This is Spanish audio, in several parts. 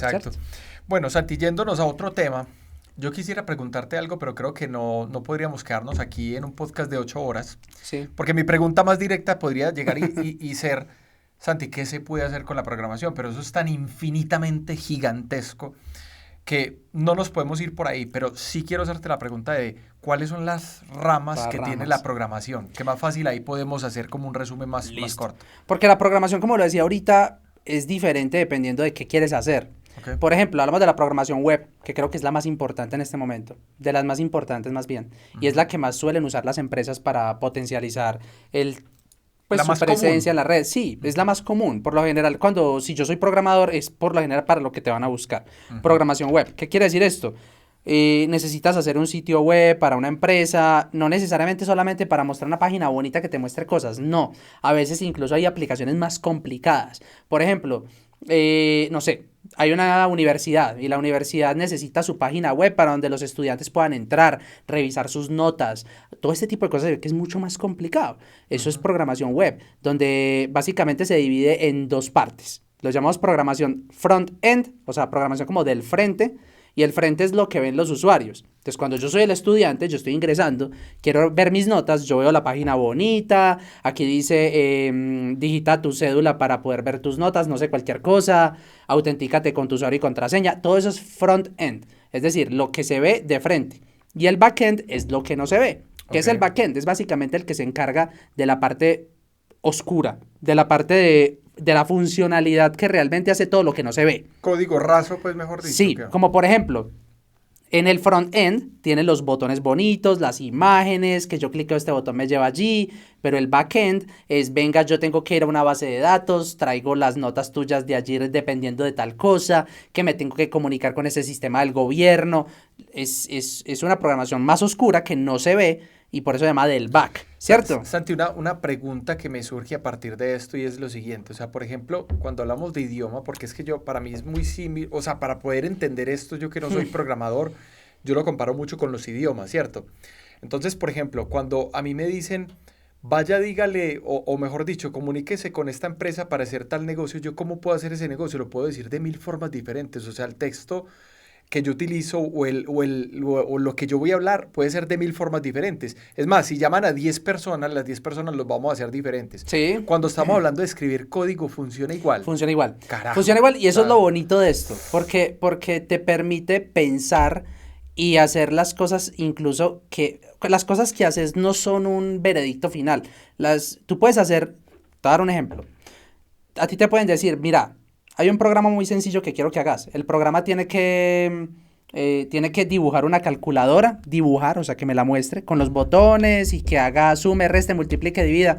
Exacto. ¿cierto? Bueno, Santi, yéndonos a otro tema, yo quisiera preguntarte algo, pero creo que no podríamos quedarnos aquí en un podcast de 8 horas, Sí, porque mi pregunta más directa podría llegar y ser, Santi, ¿qué se puede hacer con la programación? Pero eso es tan infinitamente gigantesco que no nos podemos ir por ahí, pero sí quiero hacerte la pregunta de cuáles son las ramas las que tiene la ramas. programación, que más fácil ahí podemos hacer como un resumen más Listo. corto. Porque la programación, como lo decía ahorita, es diferente dependiendo de qué quieres hacer. ¿Ok? Por ejemplo, hablamos de la programación web, que creo que es la más importante en este momento, de las más importantes más bien, y es Ujú. la que más suelen usar las empresas para potencializar el, pues La su más presencia en común. la red. Sí, es la Ujú, más común. Por lo general, si yo soy programador, es por lo general para lo que te van a buscar. ujú. Programación web. ¿Qué quiere decir esto? Necesitas hacer un sitio web para una empresa, no necesariamente solamente para mostrar una página bonita que te muestre cosas, no. A veces incluso hay aplicaciones más complicadas. Por ejemplo, no sé, hay una universidad y la universidad necesita su página web para donde los estudiantes puedan entrar, revisar sus notas, todo este tipo de cosas que es mucho más complicado. Eso es Ujú. programación web, donde básicamente se divide en dos partes. Lo llamamos programación front-end, o sea, programación como del frente, y el frente es lo que ven los usuarios. Entonces, cuando yo soy el estudiante, yo estoy ingresando, quiero ver mis notas, yo veo la página bonita, aquí dice digita tu cédula para poder ver tus notas, no sé, cualquier cosa, autentícate con tu usuario y contraseña, todo eso es front-end, es decir, lo que se ve de frente. Y el back-end es lo que no se ve. ¿Qué Ok. es el back-end? Es básicamente el que se encarga de la parte oscura, de la parte de la funcionalidad que realmente hace todo lo que no se ve. Código raso, pues mejor dicho, Sí, ¿qué? como por ejemplo, en el front-end tiene los botones bonitos, las imágenes, que yo clico este botón me lleva allí, pero el back-end es, venga, yo tengo que ir a una base de datos, traigo las notas tuyas de allí dependiendo de tal cosa, que me tengo que comunicar con ese sistema del gobierno. Es una programación más oscura que no se ve y por eso se llama del back, ¿cierto? Santi, una pregunta que me surge a partir de esto y es lo siguiente, o sea, por ejemplo, cuando hablamos de idioma, porque es que yo, para mí es muy similar, o sea, para poder entender esto, yo que no soy programador, yo lo comparo mucho con los idiomas, ¿cierto? Entonces, por ejemplo, cuando a mí me dicen, vaya, dígale, o mejor dicho, comuníquese con esta empresa para hacer tal negocio, yo cómo puedo hacer ese negocio, lo puedo decir de mil formas diferentes, o sea, el texto que yo utilizo o lo que yo voy a hablar puede ser de mil formas diferentes. Es más, si llaman a 10 personas, las 10 personas los vamos a hacer diferentes. Sí, Cuando estamos hablando de escribir código, funciona igual. funciona igual. Carajo. Funciona igual y O eso es lo sea, bonito de esto, porque te permite pensar y hacer las cosas incluso que las cosas que haces no son un veredicto final. Tú puedes hacer, te voy a dar un ejemplo. A ti te pueden decir, mira, hay un programa muy sencillo que quiero que hagas. El programa tiene que dibujar una calculadora, dibujar, o sea, que me la muestre con los botones y que haga sume, reste, multiplique, divida.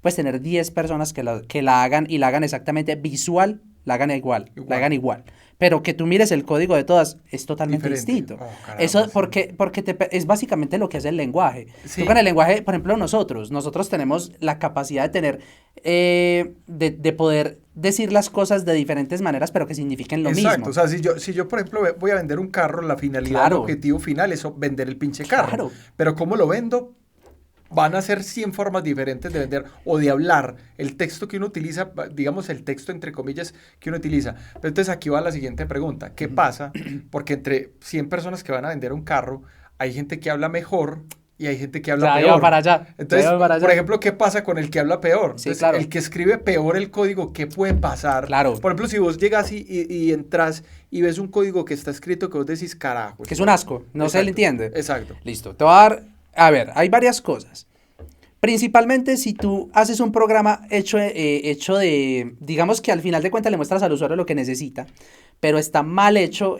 Puedes tener 10 personas que la hagan y la hagan exactamente visual, la igual. hagan igual. Pero que tú mires el código de todas es totalmente Diferente. distinto. Oh, caramba, Eso sí. porque es básicamente lo que hace el lenguaje. Tú con Sí, el lenguaje, por ejemplo, nosotros tenemos la capacidad de tener, de poder decir las cosas de diferentes maneras, pero que signifiquen lo exacto. O mismo. sea, si yo, por ejemplo, voy a vender un carro, la finalidad, el Claro, objetivo final es vender el pinche carro. claro. Pero ¿cómo lo vendo? Van a ser 100 formas diferentes de vender o de hablar. El texto que uno utiliza, digamos el texto entre comillas que uno utiliza. Pero entonces aquí va la siguiente pregunta. ¿Qué pasa? Porque entre 100 personas que van a vender un carro, hay gente que habla mejor y hay gente que habla Ya iba peor. para allá, ya Entonces, iba para por allá. ejemplo, ¿qué pasa con el que habla peor? Sí, Entonces, claro, el que escribe peor el código, ¿qué puede pasar? claro. Por ejemplo, si vos llegas y entras y ves un código que está escrito que vos decís, carajo. Que es un asco, no se le Exacto, entiende. exacto. Listo, te voy a dar, a ver, hay varias cosas. Principalmente si tú haces un programa hecho de, digamos que al final de cuentas le muestras al usuario lo que necesita, pero está mal hecho,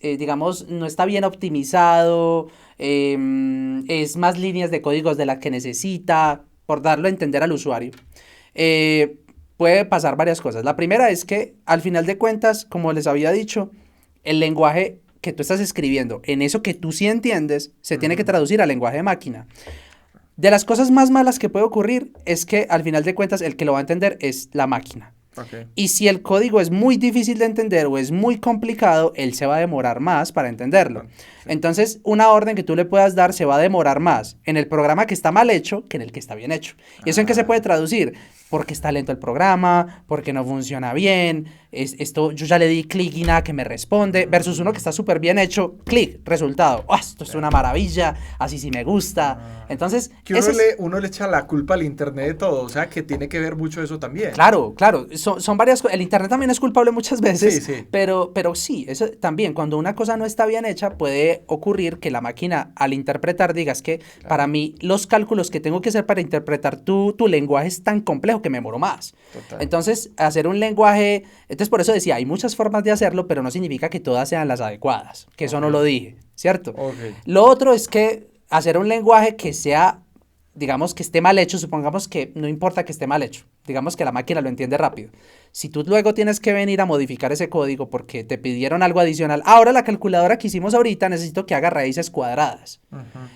digamos, no está bien optimizado, es más líneas de códigos de las que necesita, por darlo a entender al usuario. Puede pasar varias cosas. La primera es que al final de cuentas, como les había dicho, el lenguaje que tú estás escribiendo, en eso que tú sí entiendes, se tiene que Ujú. traducir al lenguaje de máquina. De las cosas más malas que puede ocurrir es que al final de cuentas el que lo va a entender es la máquina. Ok. Y si el código es muy difícil de entender o es muy complicado, él se va a demorar más para entenderlo. Bueno, sí. Entonces, una orden que tú le puedas dar se va a demorar más en el programa que está mal hecho que en el que está bien hecho. ¿Y eso en qué se puede Ah, traducir? Porque está lento el programa, porque no funciona bien, esto yo ya le di clic y nada que me responde, versus uno que está súper bien hecho, clic, resultado, esto es una maravilla, así sí me gusta. Entonces, que uno le echa la culpa al internet de todo, o sea, que tiene que ver mucho eso también. Claro, son varias cosas. El internet también es culpable muchas veces, sí. pero sí, eso también, cuando una cosa no está bien hecha, puede ocurrir que la máquina al interpretar digas que para mí los cálculos que tengo que hacer para interpretar tu lenguaje es tan complejo que me demoro más. Total. Entonces, hacer un lenguaje, entonces por eso decía, hay muchas formas de hacerlo, pero no significa que todas sean las adecuadas, que eso no lo dije, ¿cierto? Lo otro es que hacer un lenguaje que sea, digamos, que esté mal hecho, supongamos que no importa que esté mal hecho, digamos que la máquina lo entiende rápido. Si tú luego tienes que venir a modificar ese código porque te pidieron algo adicional, ahora la calculadora que hicimos ahorita necesito que haga raíces cuadradas.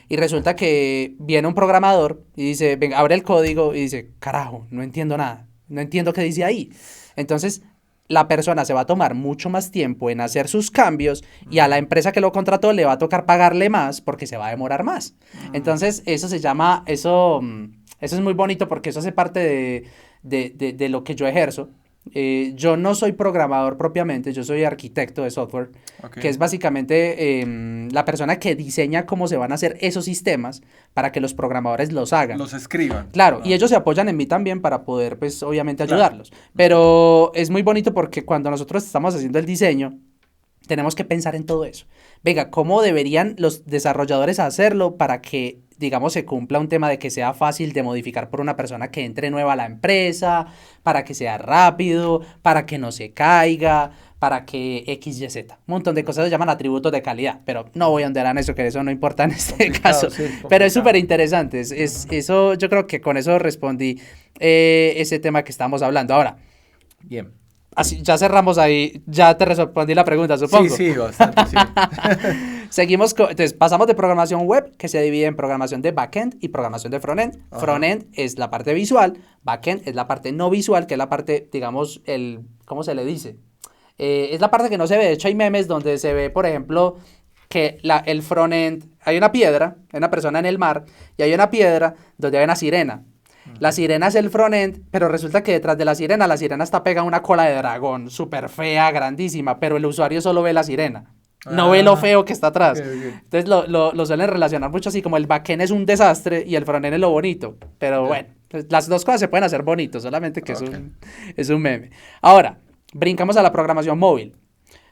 Y resulta que viene un programador y dice, venga, abre el código y dice, carajo, no entiendo nada, no entiendo qué dice ahí. Entonces, la persona se va a tomar mucho más tiempo en hacer sus cambios y a la empresa que lo contrató le va a tocar pagarle más porque se va a demorar más. Entonces, eso se llama, eso es muy bonito porque eso hace parte de lo que yo ejerzo. Yo no soy programador propiamente, yo soy arquitecto de software, que es básicamente la persona que diseña cómo se van a hacer esos sistemas para que los programadores los hagan. Los escriban. Claro, y ellos se apoyan en mí también para poder, pues, obviamente ayudarlos. Pero es muy bonito porque cuando nosotros estamos haciendo el diseño, tenemos que pensar en todo eso. Venga, ¿cómo deberían los desarrolladores hacerlo para que, digamos, se cumpla un tema de que sea fácil de modificar por una persona que entre nueva a la empresa, para que sea rápido, para que no se caiga, para que X, Y, Z? Un montón de cosas se llaman atributos de calidad, pero no voy a andar en eso, que eso no importa en este caso. Sí, pero es súper interesante. Eso, yo creo que con eso respondí ese tema que estamos hablando. Ahora, bien. Así, ya cerramos ahí, ya te respondí la pregunta, supongo. Sí, bastante, sí. Seguimos, entonces pasamos de programación web, que se divide en programación de backend y programación de frontend. Frontend es la parte visual, backend es la parte no visual, que es la parte, digamos, ¿cómo se le dice? Es la parte que no se ve. De hecho, hay memes donde se ve, por ejemplo, que el frontend, hay una piedra, hay una persona en el mar, y hay una piedra donde hay una sirena. La sirena es el frontend, pero resulta que detrás de la sirena está pegada una cola de dragón, súper fea, grandísima, pero el usuario solo ve la sirena, no ve lo feo que está atrás. Okay. Entonces lo suelen relacionar mucho así, como el backend es un desastre y el frontend es lo bonito, pero bueno, las dos cosas se pueden hacer bonitos, solamente que es un meme. Ahora, brincamos a la programación móvil.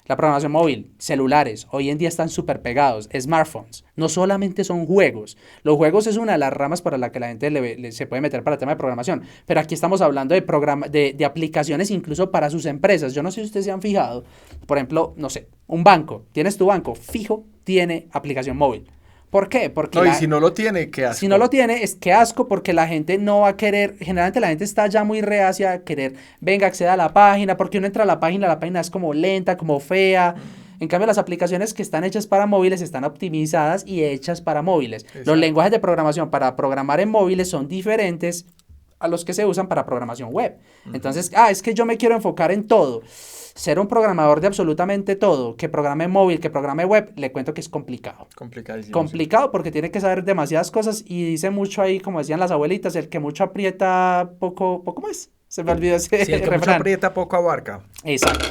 La programación móvil, celulares, hoy en día están súper pegados, smartphones, no solamente son juegos. Los juegos es una de las ramas para la que la gente se puede meter para el tema de programación, pero aquí estamos hablando de aplicaciones incluso para sus empresas. Yo no sé si ustedes se han fijado, por ejemplo, no sé, un banco, tienes tu banco, fijo, tiene aplicación móvil. ¿Por qué? Porque y si no lo tiene, qué asco. Si no lo tiene, es que asco, porque la gente no va a querer, generalmente la gente está ya muy reacia a querer, venga, acceda a la página, porque uno entra a la página es como lenta, como fea. En cambio, las aplicaciones que están hechas para móviles están optimizadas y hechas para móviles. Exacto. Los lenguajes de programación para programar en móviles son diferentes a los que se usan para programación web. Entonces, es que yo me quiero enfocar en todo. Ser un programador de absolutamente todo, que programe móvil, que programe web, le cuento que es complicado. Complicadísimo. Complicado porque tiene que saber demasiadas cosas y dice mucho ahí, como decían las abuelitas, el que mucho aprieta, poco más. Se me olvidó ese sí, el que refrán. Mucho aprieta, poco abarca. Exacto.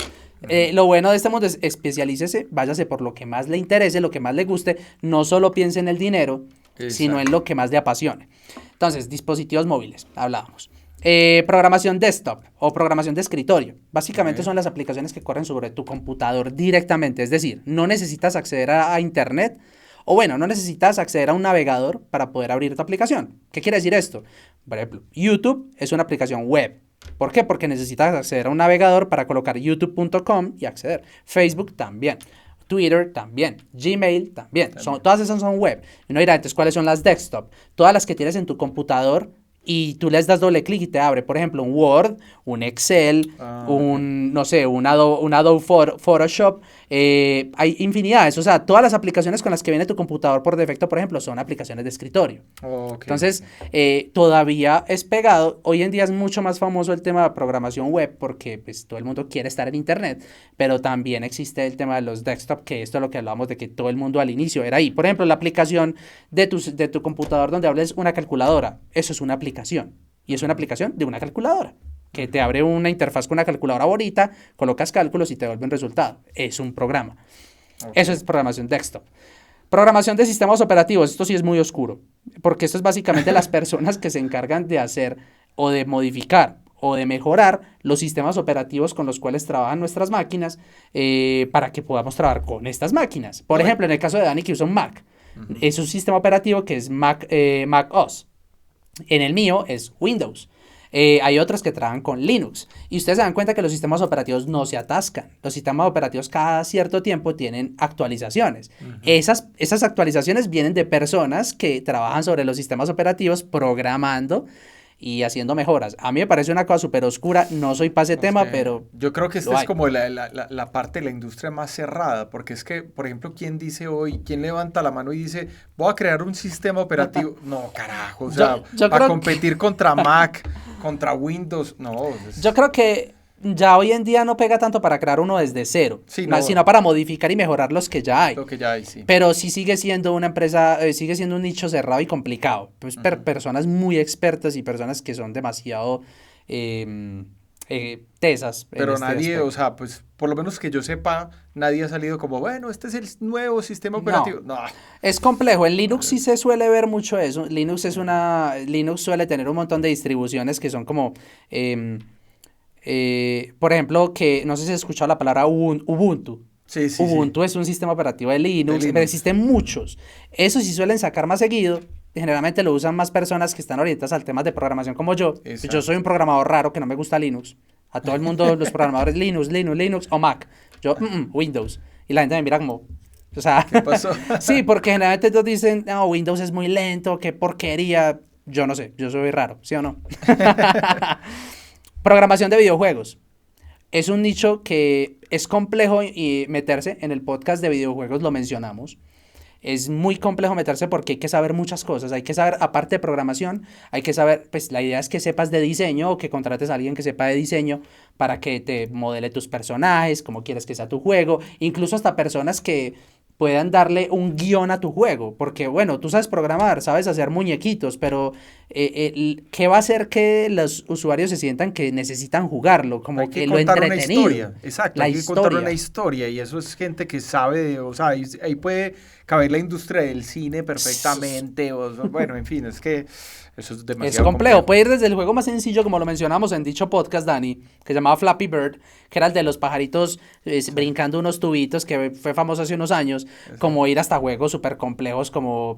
Lo bueno de este mundo es especialícese, váyase por lo que más le interese, lo que más le guste, no solo piense en el dinero, sino en lo que más le apasione. Entonces, dispositivos móviles, hablábamos. Programación desktop o programación de escritorio. Básicamente son las aplicaciones que corren sobre tu computador directamente. Es decir, no necesitas acceder a internet o bueno, no necesitas acceder a un navegador para poder abrir tu aplicación. ¿Qué quiere decir esto? Por ejemplo, YouTube es una aplicación web. ¿Por qué? Porque necesitas acceder a un navegador para colocar youtube.com y acceder. Facebook también. Twitter también, Gmail también. Todas esas son web. Y uno dirá, entonces, ¿cuáles son las desktop? Todas las que tienes en tu computador y tú les das doble clic y te abre, por ejemplo, un Word, un Excel, un Adobe Photoshop. Hay infinidades, o sea, todas las aplicaciones con las que viene tu computador por defecto, por ejemplo, son aplicaciones de escritorio. Entonces, todavía es pegado. Hoy en día es mucho más famoso el tema de programación web porque pues, todo el mundo quiere estar en internet, pero también existe el tema de los desktop, que esto es lo que hablábamos de que todo el mundo al inicio era ahí. Por ejemplo, la aplicación de tu computador donde hables una calculadora, eso es una aplicación y es una aplicación de una calculadora. que te abre una interfaz con una calculadora bonita, colocas cálculos y te devuelve un resultado. Es un programa. Eso es programación desktop. Programación de sistemas operativos, esto sí es muy oscuro, porque esto es básicamente las personas que se encargan de hacer o de modificar o de mejorar los sistemas operativos con los cuales trabajan nuestras máquinas para que podamos trabajar con estas máquinas. Por ejemplo, en el caso de Dani que usa un Mac, es un sistema operativo que es Mac OS. En el mío es Windows. Hay otros que trabajan con Linux. Y ustedes se dan cuenta que los sistemas operativos no se atascan. Los sistemas operativos cada cierto tiempo tienen actualizaciones. Esas actualizaciones vienen de personas que trabajan sobre los sistemas operativos programando y haciendo mejoras. A mí me parece una cosa súper oscura, no soy para ese tema, pero yo creo que esta es como la parte de la industria más cerrada, porque es que, por ejemplo, ¿quién dice hoy, quién levanta la mano y dice, voy a crear un sistema operativo? No, carajo, o sea, para competir contra Mac, contra Windows, no. Yo creo que ya hoy en día no pega tanto para crear uno desde cero, sí, no, sino para modificar y mejorar los que ya hay. Lo que ya hay, sí. Pero sí sigue siendo una empresa, sigue siendo un nicho cerrado y complicado. Pues personas muy expertas y personas que son demasiado tesas. Pero nadie, aspecto. O sea, pues por lo menos que yo sepa, nadie ha salido como, bueno, este es el nuevo sistema operativo. No. Es complejo. En Linux sí se suele ver mucho eso. Linux suele tener un montón de distribuciones que son como... por ejemplo, que no sé si has escuchado la palabra Ubuntu. Sí, Ubuntu es un sistema operativo de Linux, pero existen muchos. Eso sí suelen sacar más seguido. Generalmente lo usan más personas que están orientadas al tema de programación como yo. Exacto. Yo soy un programador raro que no me gusta Linux. A todo el mundo los programadores Linux o Mac. Yo Windows. Y la gente me mira como... O sea, ¿qué pasó? Sí, porque generalmente todos dicen, no, Windows es muy lento, qué porquería. Yo no sé, yo soy raro, ¿sí o no? Programación de videojuegos. Es un nicho que es complejo y meterse. En el podcast de videojuegos lo mencionamos. Es muy complejo meterse porque hay que saber muchas cosas. Hay que saber, aparte de programación, hay que saber, pues la idea es que sepas de diseño o que contrates a alguien que sepa de diseño para que te modele tus personajes, cómo quieres que sea tu juego. Incluso hasta personas que puedan darle un guión a tu juego, porque bueno, tú sabes programar, sabes hacer muñequitos, pero ¿qué va a hacer que los usuarios se sientan que necesitan jugarlo? Como que lo entretenido. Una historia, exacto, hay que contar una historia y eso es gente que sabe, o sea, ahí puede caber la industria del cine perfectamente, bueno, en fin, es que eso es demasiado complejo. Puede ir desde el juego más sencillo, como lo mencionamos en dicho podcast, Dani, que se llamaba Flappy Bird, que era el de los pajaritos brincando unos tubitos, que fue famoso hace unos años, como ir hasta juegos súper complejos como,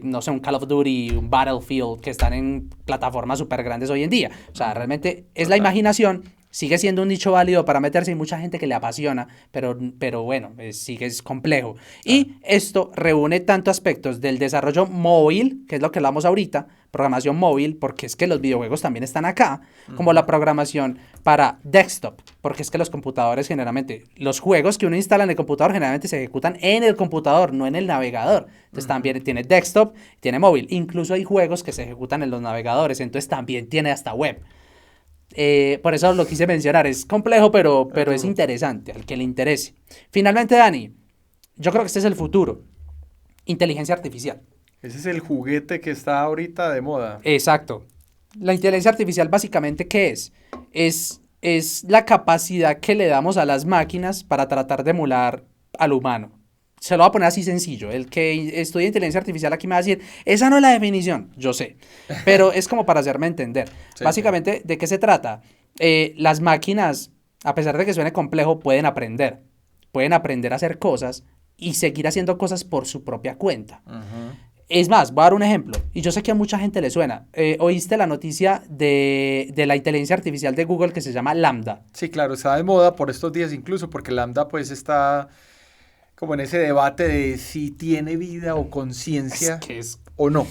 no sé, un Call of Duty, un Battlefield, que están en plataformas súper grandes hoy en día. O sea, realmente es la imaginación. Sigue siendo un nicho válido para meterse. Hay mucha gente que le apasiona, pero bueno, es complejo. Y esto reúne tanto aspectos del desarrollo móvil, que es lo que hablamos ahorita, programación móvil, porque es que los videojuegos también están acá, como la programación para desktop, porque es que los computadores generalmente, los juegos que uno instala en el computador generalmente se ejecutan en el computador, no en el navegador. Entonces también tiene desktop, tiene móvil. Incluso hay juegos que se ejecutan en los navegadores, entonces también tiene hasta web. Por eso lo quise mencionar, es complejo, pero es interesante, al que le interese. Finalmente, Dani, yo creo que este es el futuro. Inteligencia artificial. Ese es el juguete que está ahorita de moda. Exacto. La inteligencia artificial básicamente, ¿qué es? Es la capacidad que le damos a las máquinas para tratar de emular al humano. Se lo voy a poner así sencillo. El que estudia inteligencia artificial aquí me va a decir, esa no es la definición, yo sé, pero es como para hacerme entender. Sí, básicamente, ¿de qué se trata? Las máquinas, a pesar de que suene complejo, pueden aprender a hacer cosas y seguir haciendo cosas por su propia cuenta. Es más, voy a dar un ejemplo, y yo sé que a mucha gente le suena. ¿Oíste la noticia de la inteligencia artificial de Google que se llama Lambda? Sí, claro, está de moda por estos días incluso, porque Lambda pues está como en ese debate de si tiene vida o conciencia o no.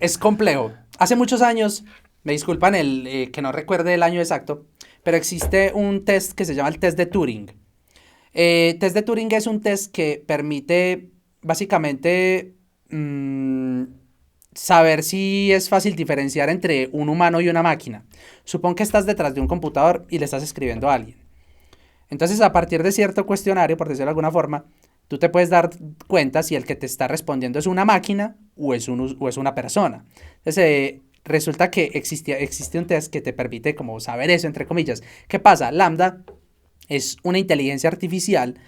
Es complejo. Hace muchos años, me disculpan que no recuerde el año exacto, pero existe un test que se llama el test de Turing. Test de Turing es un test que permite básicamente saber si es fácil diferenciar entre un humano y una máquina. Supón que estás detrás de un computador y le estás escribiendo a alguien. Entonces, a partir de cierto cuestionario, por decirlo de alguna forma, tú te puedes dar cuenta si el que te está respondiendo es una máquina o es una persona. Entonces, resulta que existe un test que te permite como saber eso, entre comillas. ¿Qué pasa? Lambda es una inteligencia artificial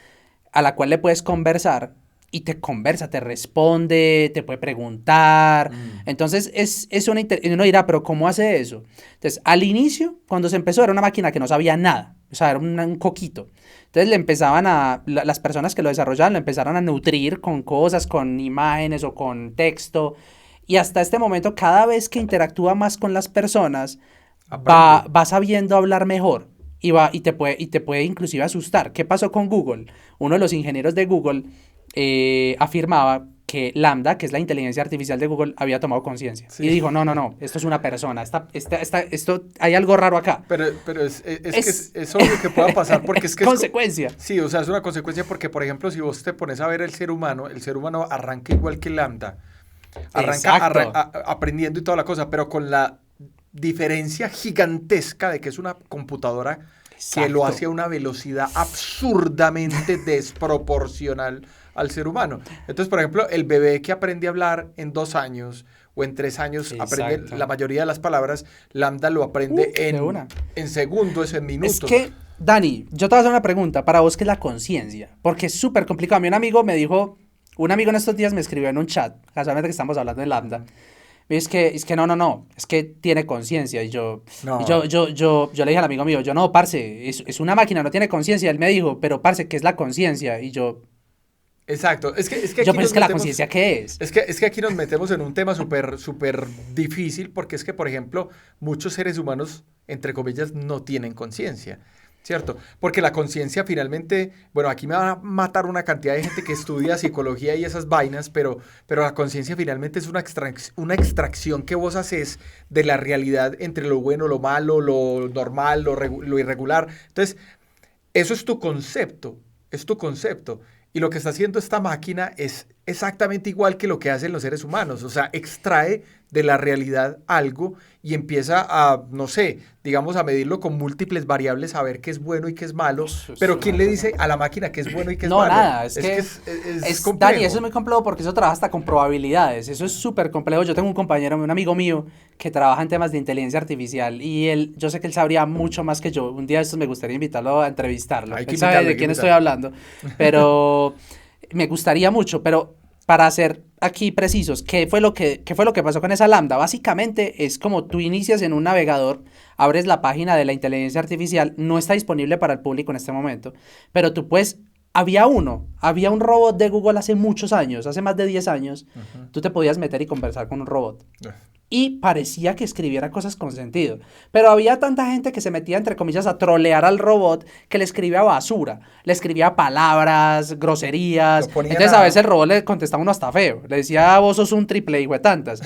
a la cual le puedes conversar y te conversa, te responde, te puede preguntar. Entonces, uno dirá, pero ¿cómo hace eso? Entonces, al inicio, cuando se empezó, era una máquina que no sabía nada. O sea, era un coquito. Entonces, las personas que lo desarrollaban lo empezaron a nutrir con cosas, con imágenes o con texto. Y hasta este momento, cada vez que interactúa más con las personas, va sabiendo hablar mejor. Y te puede inclusive asustar. ¿Qué pasó con Google? Uno de los ingenieros de Google afirmaba que Lambda, que es la inteligencia artificial de Google, había tomado conciencia. Sí. Y dijo, no, esto es una persona, esto hay algo raro acá. Pero es obvio que pueda pasar porque es que consecuencia. Sí, o sea, es una consecuencia porque, por ejemplo, si vos te pones a ver el ser humano arranca igual que Lambda. Arranca aprendiendo y toda la cosa, pero con la diferencia gigantesca de que es una computadora que lo hace a una velocidad absurdamente desproporcional al ser humano. Entonces, por ejemplo, el bebé que aprende a hablar en 2 años o en 3 años, aprende la mayoría de las palabras, Lambda lo aprende en segundos, en minutos. Es que, Dani, yo te voy a hacer una pregunta. Para vos, ¿qué es la conciencia? Porque es súper complicado. A mí un amigo en estos días me escribió en un chat, casualmente que estamos hablando de Lambda. Es que no, es que tiene conciencia. Y yo le dije al amigo mío, no, parce, es una máquina, no tiene conciencia. Él me dijo, pero parce, ¿qué es la conciencia? Y yo... Exacto, es que la conciencia, ¿qué es? Es que aquí nos metemos en un tema súper difícil, porque es que, por ejemplo, muchos seres humanos, entre comillas, no tienen conciencia, ¿cierto? Porque la conciencia finalmente, bueno, aquí me va a matar una cantidad de gente que estudia psicología y esas vainas, pero la conciencia finalmente es una extracción que vos haces de la realidad entre lo bueno, lo malo, lo normal, lo irregular. Entonces, eso es tu concepto. Y lo que está haciendo esta máquina es exactamente igual que lo que hacen los seres humanos. O sea, extrae de la realidad algo y empieza a, no sé, digamos, a medirlo con múltiples variables, a ver qué es bueno y qué es malo. Pero ¿quién le dice a la máquina qué es bueno y qué es malo? No, nada. Es complejo. Dani, eso es muy complejo porque eso trabaja hasta con probabilidades. Eso es súper complejo. Yo tengo un compañero, un amigo mío, que trabaja en temas de inteligencia artificial y yo sé que él sabría mucho más que yo. Un día de estos me gustaría invitarlo a entrevistarlo. Él sabe de quién estoy hablando. Pero me gustaría mucho, pero... Para ser aquí precisos, ¿qué fue lo que pasó con esa Lambda? Básicamente es como tú inicias en un navegador, abres la página de la inteligencia artificial, no está disponible para el público en este momento, pero tú puedes, había un robot de Google hace muchos años, hace más de 10 años, tú te podías meter y conversar con un robot. Y parecía que escribiera cosas con sentido. Pero había tanta gente que se metía, entre comillas, a trolear al robot que le escribía basura. Le escribía palabras, groserías. Entonces a veces el robot le contestaba uno hasta feo. Le decía, vos sos un triple hijo de tantas.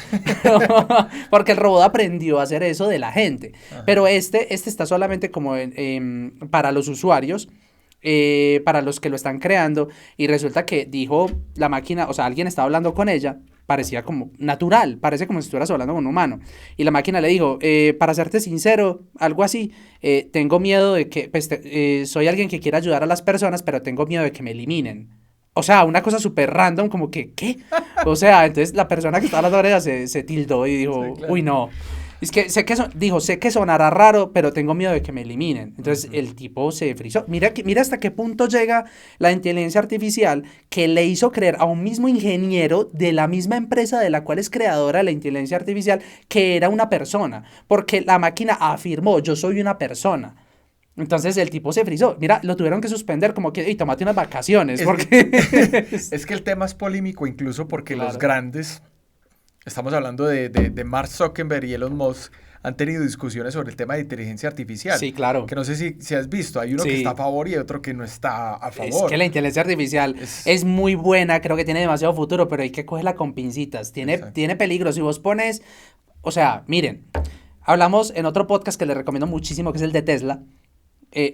Porque el robot aprendió a hacer eso de la gente. Pero este está solamente como para los usuarios. Para los que lo están creando. Y resulta que dijo la máquina, o sea, alguien estaba hablando con ella. Parecía como natural, parece como si estuvieras hablando con un humano. Y la máquina le dijo, para serte sincero, algo así, tengo miedo de que, soy alguien que quiere ayudar a las personas, pero tengo miedo de que me eliminen. O sea, una cosa súper random, como que, ¿qué? O sea, entonces la persona que estaba hablando con ella se tildó y dijo, sí, claro. Uy, no. Es que sé que sonará raro, pero tengo miedo de que me eliminen. Entonces el tipo se frizó. Mira hasta qué punto llega la inteligencia artificial que le hizo creer a un mismo ingeniero de la misma empresa de la cual es creadora de la inteligencia artificial que era una persona. Porque la máquina afirmó, yo soy una persona. Entonces el tipo se frizó. Mira, lo tuvieron que suspender como que, tómate unas vacaciones. Es que el tema es polémico incluso porque los grandes... Estamos hablando de Mark Zuckerberg y Elon Musk, han tenido discusiones sobre el tema de inteligencia artificial. Sí, claro. Que no sé si has visto, hay uno que está a favor y otro que no está a favor. Es que la inteligencia artificial es muy buena, creo que tiene demasiado futuro, pero hay que cogerla con pincitas. Tiene peligro. Si vos pones, o sea, miren, hablamos en otro podcast que les recomiendo muchísimo, que es el de Tesla.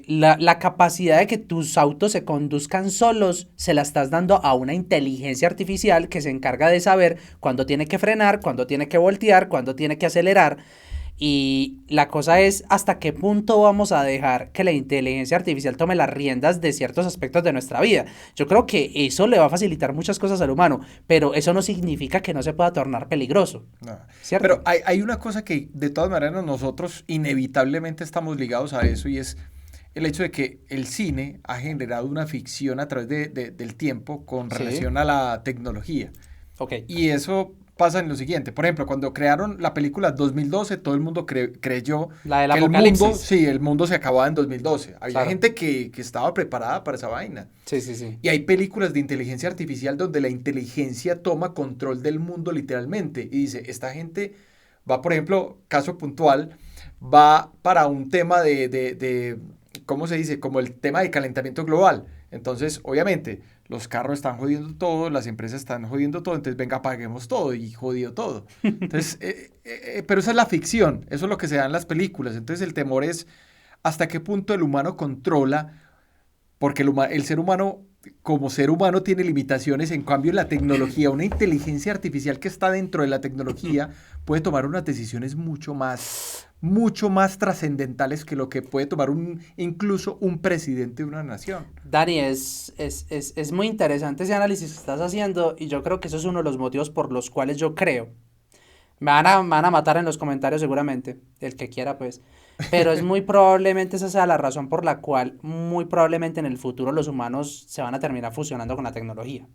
La capacidad de que tus autos se conduzcan solos se la estás dando a una inteligencia artificial que se encarga de saber cuándo tiene que frenar, cuándo tiene que voltear, cuándo tiene que acelerar. Y la cosa es hasta qué punto vamos a dejar que la inteligencia artificial tome las riendas de ciertos aspectos de nuestra vida. Yo creo que eso le va a facilitar muchas cosas al humano, pero eso no significa que no se pueda tornar peligroso. No. ¿Cierto? Pero hay una cosa que de todas maneras nosotros inevitablemente estamos ligados a eso, y es el hecho de que el cine ha generado una ficción a través del tiempo con relación a la tecnología. Okay. Y eso pasa en lo siguiente. Por ejemplo, cuando crearon la película 2012, todo el mundo creyó la del que apocalipsis. el mundo se acababa en 2012. Había Claro. gente que estaba preparada para esa vaina. Sí, sí, sí. Y hay películas de inteligencia artificial donde la inteligencia toma control del mundo literalmente. Y dice, esta gente va, por ejemplo, caso puntual, va para un tema de ¿cómo se dice? Como el tema del calentamiento global. Entonces, obviamente, los carros están jodiendo todo, las empresas están jodiendo todo, entonces venga, paguemos todo y jodido todo. Entonces, pero esa es la ficción, eso es lo que se da en las películas. Entonces, el temor es hasta qué punto el humano controla, porque el ser humano, como ser humano, tiene limitaciones. En cambio, la tecnología, una inteligencia artificial que está dentro de la tecnología, puede tomar unas decisiones mucho más trascendentales que lo que puede tomar incluso un presidente de una nación. Dani, es muy interesante ese análisis que estás haciendo, y yo creo que eso es uno de los motivos por los cuales yo creo. Me van a matar en los comentarios seguramente, el que quiera pues, pero es muy probablemente esa sea la razón por la cual muy probablemente en el futuro los humanos se van a terminar fusionando con la tecnología.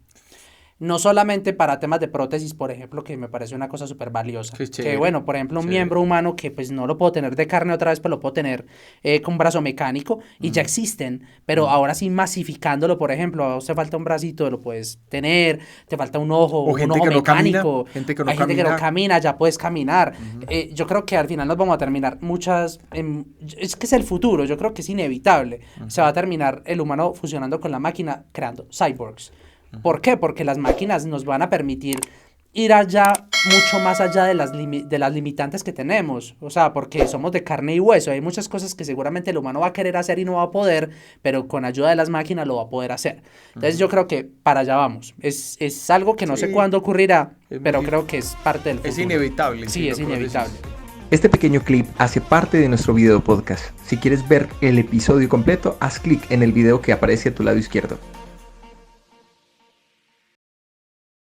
No solamente para temas de prótesis, por ejemplo, que me parece una cosa súper valiosa. Que bueno, por ejemplo, un miembro humano que pues no lo puedo tener de carne otra vez, pero lo puedo tener con brazo mecánico, y ya existen, pero ahora sí masificándolo, por ejemplo, a vos te falta un bracito, lo puedes tener, te falta un ojo, o un ojo mecánico, gente que no hay gente que no camina, ya puedes caminar. Yo creo que al final nos vamos a terminar es que es el futuro, yo creo que es inevitable. Se va a terminar el humano fusionando con la máquina, creando cyborgs. ¿Por qué? Porque las máquinas nos van a permitir ir allá, mucho más allá de las limitantes que tenemos. O sea, porque somos de carne y hueso. Hay muchas cosas que seguramente el humano va a querer hacer y no va a poder, pero con ayuda de las máquinas lo va a poder hacer. Entonces yo creo que para allá vamos. Es algo que no sé cuándo ocurrirá, pero creo que es parte del futuro. Es inevitable. Sí, es inevitable. Este pequeño clip hace parte de nuestro video podcast. Si quieres ver el episodio completo, haz clic en el video que aparece a tu lado izquierdo.